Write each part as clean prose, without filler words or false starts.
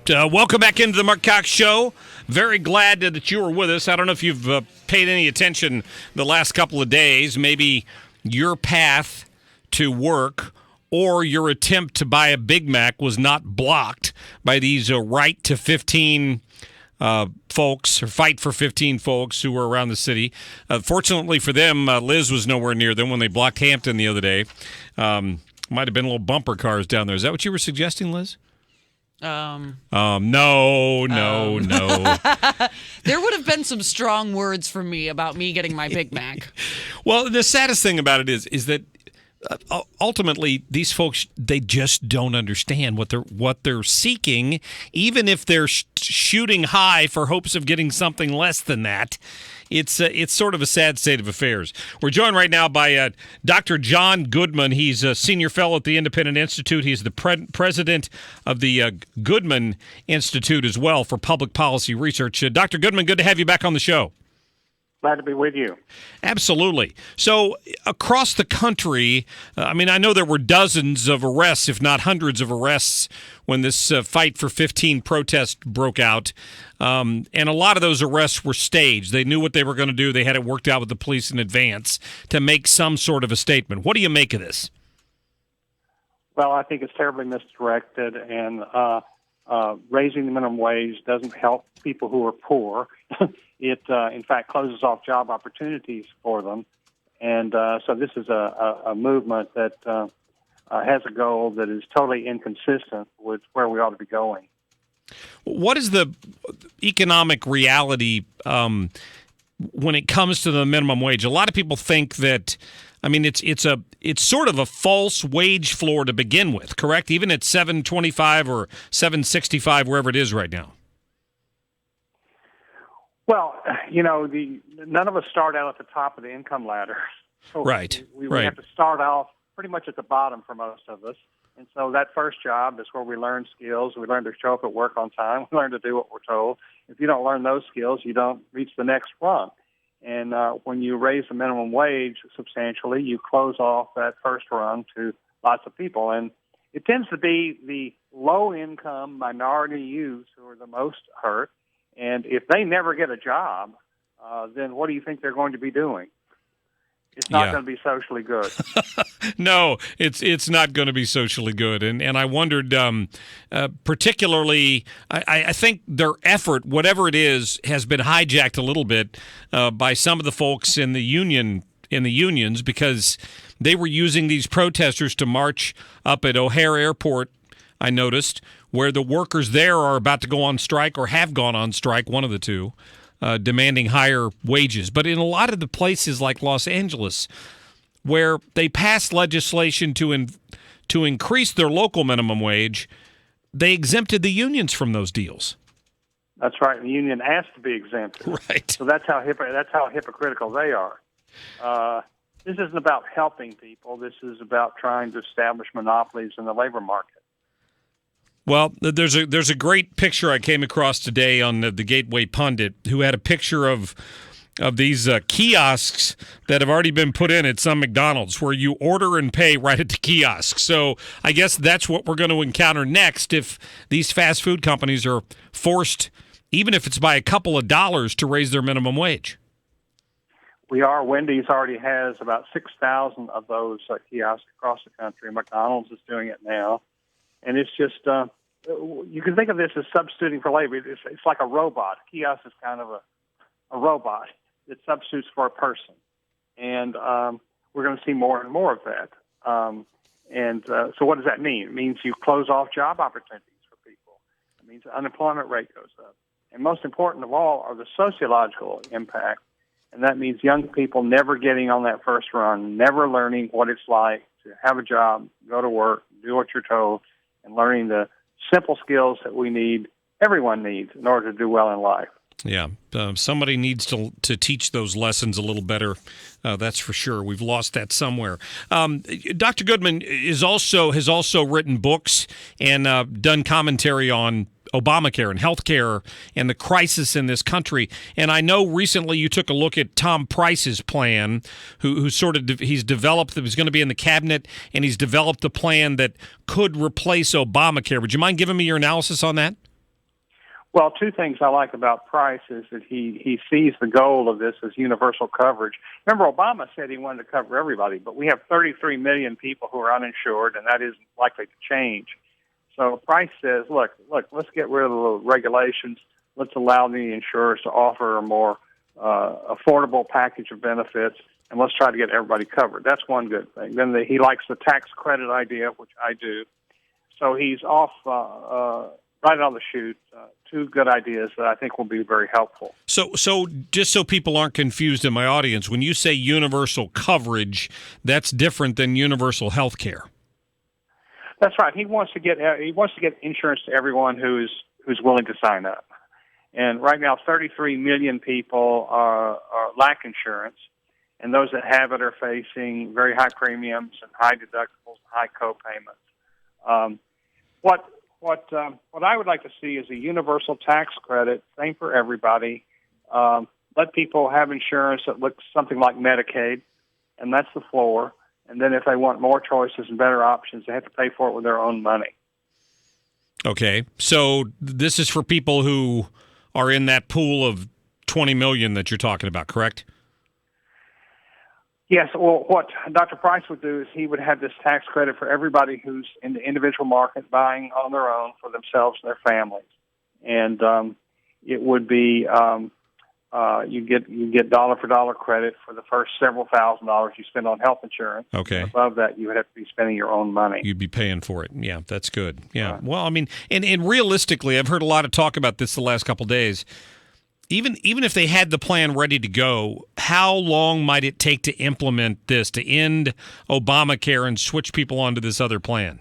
Welcome back into the Mark Cox Show. Very glad that you were with us. I don't know if you've paid any attention the last couple of days. Maybe your path to work or your attempt to buy a Big Mac was not blocked by these right to 15 folks, or fight for 15 folks who were around the city. Fortunately for them, Liz was nowhere near them when they blocked Hampton the other day. Might have been little bumper cars down there. Is that what you were suggesting, Liz? No. There would have been some strong words from me about me getting my Big Mac. Well, the saddest thing about it is that ultimately these folks, they just don't understand what they're seeking, even if they're shooting high for hopes of getting something less than that. It's sort of a sad state of affairs. We're joined right now by Dr. John Goodman. He's a senior fellow at the Independent Institute. He's the president of the Goodman Institute as well for public policy research. Dr. Goodman, good to have you back on the show. Glad to be with you. Absolutely. So across the country, I know there were dozens of arrests, if not hundreds of arrests, when this Fight for 15 protest broke out. And a lot of those arrests were staged. They knew what they were going to do. They had it worked out with the police in advance to make some sort of a statement. What do you make of this? Well, I think it's terribly misdirected, and raising the minimum wage doesn't help people who are poor. It, in fact, closes off job opportunities for them. And so this is a movement that has a goal that is totally inconsistent with where we ought to be going. What is the economic reality when it comes to the minimum wage? A lot of people think that, it's sort of a false wage floor to begin with, correct? Even at $7.25 or $7.65, wherever it is right now. Well, none of us start out at the top of the income ladder. So Right. We right. have to start off pretty much at the bottom for most of us. And so that first job is where we learn skills. We learn to show up at work on time. We learn to do what we're told. If you don't learn those skills, you don't reach the next rung. And when you raise the minimum wage substantially, you close off that first rung to lots of people. And it tends to be the low-income minority youth who are the most hurt. And if they never get a job, then what do you think they're going to be doing? It's not going to be socially good. No, it's not going to be socially good. And I wondered, particularly, I think their effort, whatever it is, has been hijacked a little bit by some of the folks in the unions, because they were using these protesters to march up at O'Hare Airport, I noticed, where the workers there are about to go on strike or have gone on strike, one of the two, demanding higher wages. But in a lot of the places like Los Angeles, where they passed legislation to increase their local minimum wage, they exempted the unions from those deals. That's right. The union asked to be exempted. Right. So that's how hypocritical they are. This isn't about helping people. This is about trying to establish monopolies in the labor market. Well, there's a great picture I came across today on the Gateway Pundit, who had a picture of these kiosks that have already been put in at some McDonald's, where you order and pay right at the kiosk. So I guess that's what we're going to encounter next if these fast food companies are forced, even if it's by a couple of dollars, to raise their minimum wage. We are. Wendy's already has about 6,000 of those kiosks across the country. McDonald's is doing it now. And it's just, you can think of this as substituting for labor. It's like a robot. A kiosk is kind of a robot that substitutes for a person. And we're going to see more and more of that. So what does that mean? It means you close off job opportunities for people. It means the unemployment rate goes up. And most important of all are the sociological impact. And that means young people never getting on that first run, never learning what it's like to have a job, go to work, do what you're told, and learning the simple skills that everyone needs in order to do well in life. Yeah, somebody needs to teach those lessons a little better. That's for sure. We've lost that somewhere. Dr. Goodman has also written books and done commentary on Obamacare and healthcare and the crisis in this country. And I know recently you took a look at Tom Price's plan, he's going to be in the cabinet, and he's developed a plan that could replace Obamacare. Would you mind giving me your analysis on that? Well, two things I like about Price is that he sees the goal of this as universal coverage. Remember, Obama said he wanted to cover everybody, but we have 33 million people who are uninsured, and that isn't likely to change. So Price says, look, let's get rid of the regulations. Let's allow the insurers to offer a more affordable package of benefits, and let's try to get everybody covered. That's one good thing. Then he likes the tax credit idea, which I do. So he's off right on the chute. Two good ideas that I think will be very helpful. So just so people aren't confused in my audience, when you say universal coverage, that's different than universal health care. That's right. He wants to get insurance to everyone who's willing to sign up. And right now, 33 million people lack insurance, and those that have it are facing very high premiums and high deductibles, high co-payments. What I would like to see is a universal tax credit, same for everybody. Let people have insurance that looks something like Medicaid, and that's the floor. And then if they want more choices and better options, they have to pay for it with their own money. Okay, so this is for people who are in that pool of 20 million that you're talking about, correct? Yes. Well, what Dr. Price would do is he would have this tax credit for everybody who's in the individual market buying on their own for themselves and their families, and it would be you get dollar for dollar credit for the first several $1,000s you spend on health insurance. Okay. And above that, you would have to be spending your own money. You'd be paying for it. Yeah, that's good. Yeah. Right. Well, I mean, and realistically, I've heard a lot of talk about this the last couple of days. Even if they had the plan ready to go, how long might it take to implement this, to end Obamacare and switch people onto this other plan?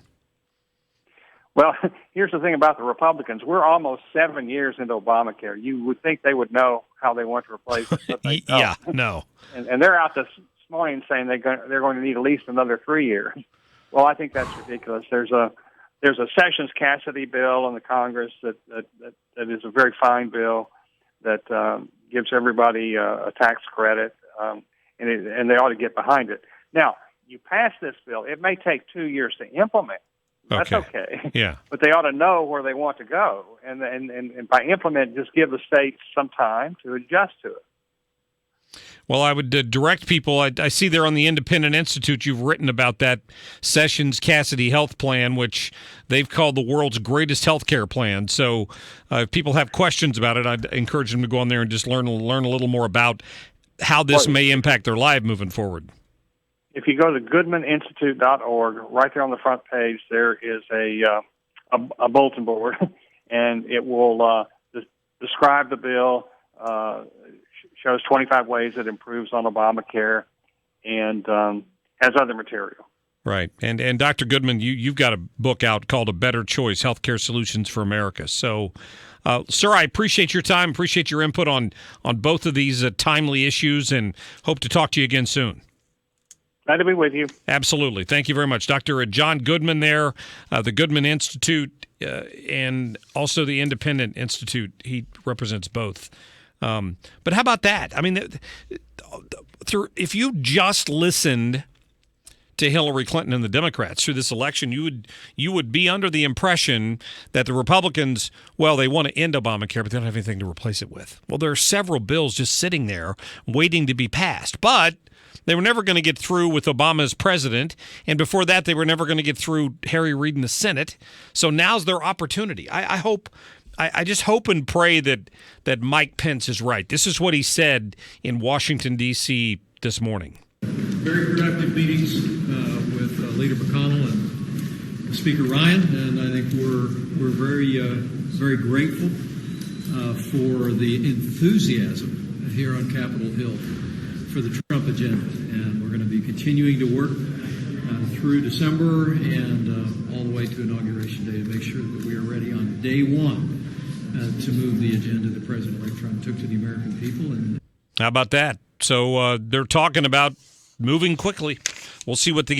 Well, here's the thing about the Republicans. We're almost 7 years into Obamacare. You would think they would know how they want to replace it, but they don't. Yeah, no. And they're out this morning saying they're going to need at least another 3 years. Well, I think that's ridiculous. There's a Sessions-Cassidy bill in the Congress that is a very fine bill that gives everybody a tax credit, and they ought to get behind it. Now, you pass this bill. It may take 2 years to implement. That's okay. Yeah. But they ought to know where they want to go. And by implement, just give the states some time to adjust to it. Well, I would direct people. I see there on the Independent Institute you've written about that Sessions-Cassidy health plan, which they've called the world's greatest health care plan. So if people have questions about it, I'd encourage them to go on there and just learn a little more about how this may impact their life moving forward. If you go to goodmaninstitute.org, right there on the front page, there is a bulletin board, and it will describe the bill, shows 25 ways it improves on Obamacare, and has other material. Right. And Dr. Goodman, you've got a book out called A Better Choice, Healthcare Solutions for America. So, sir, I appreciate your time, appreciate your input on both of these timely issues, and hope to talk to you again soon. Glad to be with you. Absolutely. Thank you very much. Dr. John Goodman there, the Goodman Institute, and also the Independent Institute. He represents both. But how about that? I mean, if you just listened to Hillary Clinton and the Democrats through this election, you would be under the impression that the Republicans, well, they want to end Obamacare, but they don't have anything to replace it with. Well, there are several bills just sitting there waiting to be passed, but they were never going to get through with Obama as president, and before that, they were never going to get through Harry Reid in the Senate. So now's their opportunity. I just hope and pray that Mike Pence is right. This is what he said in Washington, D.C. this morning. Very productive meetings with Leader McConnell and Speaker Ryan, and I think we're very grateful for the enthusiasm here on Capitol Hill for the Trump agenda, and we're going to be continuing to work through December and all the way to Inauguration Day to make sure that we are ready on day one to move the agenda that President-elect Trump took to the American people. And how about that? So they're talking about moving quickly. We'll see what the